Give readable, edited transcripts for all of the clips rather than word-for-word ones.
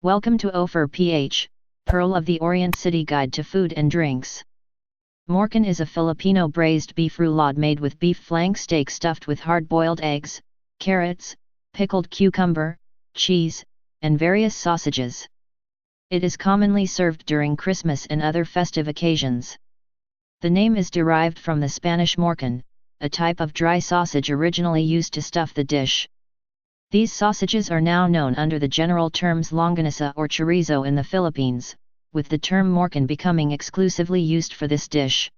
Welcome to OphirPh, Pearl of the Orient City Guide to Food and Drinks. Morcón is a Filipino braised beef roulade made with beef flank steak stuffed with hard-boiled eggs, carrots, pickled cucumber, cheese, and various sausages. It is commonly served during Christmas and other festive occasions. The name is derived from the Spanish morcón, a type of dry sausage originally used to stuff the dish. These sausages are now known under the general terms longanisa or chorizo in the Philippines, with the term morcón becoming exclusively used for this dish.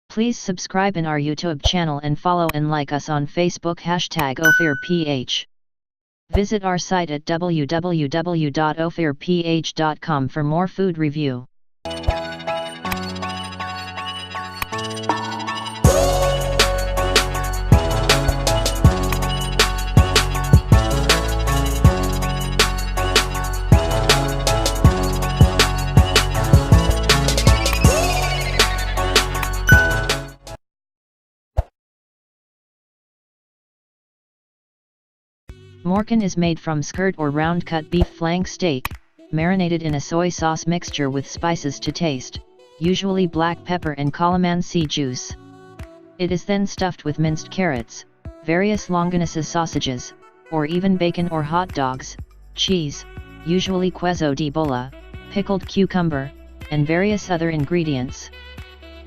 Please subscribe in our YouTube channel and follow and like us on Facebook #OphirPh. Visit our site at www.ophirph.com for more food review. Morcón is made from skirt or round-cut beef flank steak, marinated in a soy sauce mixture with spices to taste, usually black pepper and calamansi juice. It is then stuffed with minced carrots, various longanisa sausages, or even bacon or hot dogs, cheese, usually queso de bola, pickled cucumber, and various other ingredients.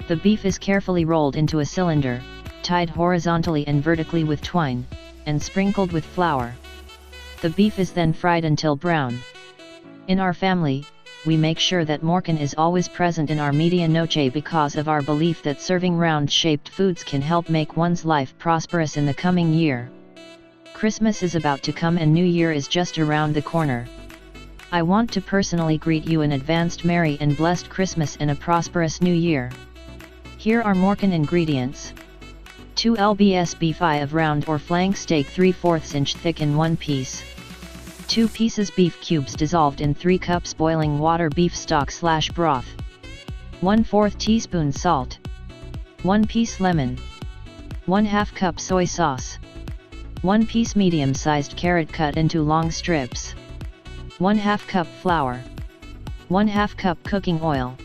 The beef is carefully rolled into a cylinder, tied horizontally and vertically with twine, and sprinkled with flour. The beef is then fried until brown. In our family, we make sure that morcón is always present in our medianoche because of our belief that serving round-shaped foods can help make one's life prosperous in the coming year. Christmas is about to come and New Year is just around the corner. I want to personally greet you an advanced Merry and blessed Christmas and a prosperous New Year. Here are morcón ingredients. 2 lbs beef eye of round or flank steak 3/4 inch thick in 1 piece. 2 pieces beef cubes dissolved in 3 cups boiling water beef stock/broth. 1/4 teaspoon salt. 1 piece lemon. 1/2 cup soy sauce. 1 piece medium-sized carrot cut into long strips. 1/2 cup flour. 1/2 cup cooking oil.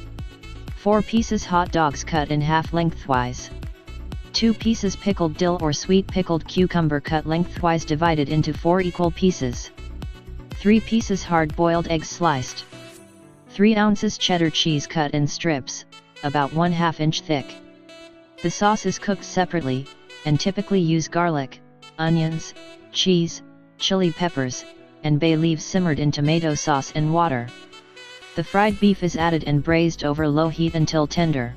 4 pieces hot dogs cut in half lengthwise. 2 pieces pickled dill or sweet pickled cucumber cut lengthwise divided into 4 equal pieces. 3 pieces hard-boiled eggs sliced. 3 ounces cheddar cheese cut in strips, about 1/2 inch thick. The sauce is cooked separately, and typically use garlic, onions, cheese, chili peppers, and bay leaves simmered in tomato sauce and water. The fried beef is added and braised over low heat until tender.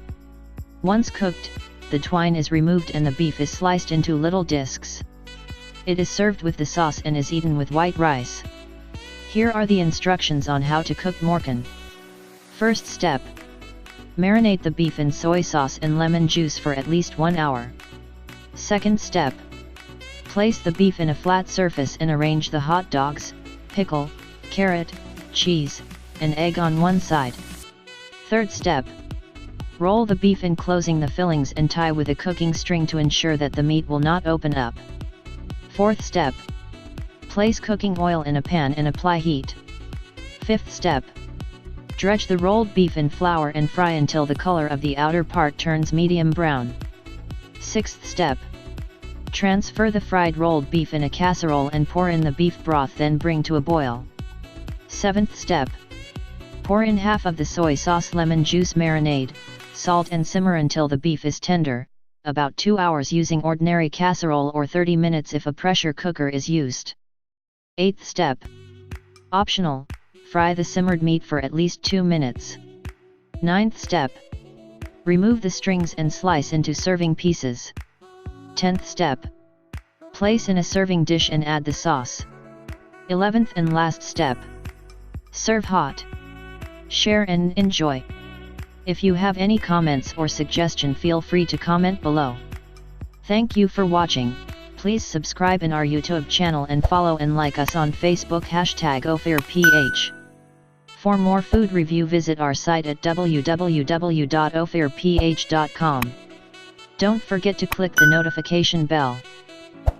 Once cooked, the twine is removed and the beef is sliced into little discs. It is served with the sauce and is eaten with white rice. Here are the instructions on how to cook morcón. First step. Marinate the beef in soy sauce and lemon juice for at least 1 hour. Second step. Place the beef in a flat surface and arrange the hot dogs, pickle, carrot, cheese, and egg on one side. Third step. Roll the beef enclosing the fillings and tie with a cooking string to ensure that the meat will not open up. Fourth step. Place cooking oil in a pan and apply heat. Fifth step. Dredge the rolled beef in flour and fry until the color of the outer part turns medium brown. Sixth step. Transfer the fried rolled beef in a casserole and pour in the beef broth, then bring to a boil. Seventh step. Pour in half of the soy sauce lemon juice marinade, salt and simmer until the beef is tender, about 2 hours using ordinary casserole or 30 minutes if a pressure cooker is used. Eighth step. Optional, fry the simmered meat for at least 2 minutes. Ninth step. Remove the strings and slice into serving pieces. 10th step. Place in a serving dish and add the sauce. 11th and last step. Serve hot. Share and enjoy. If you have any comments or suggestion, feel free to comment below. Thank you for watching. Please subscribe in our YouTube channel and follow and like us on Facebook #OphirPh. For more food review, visit our site at www.ophirph.com. Don't forget to click the notification bell.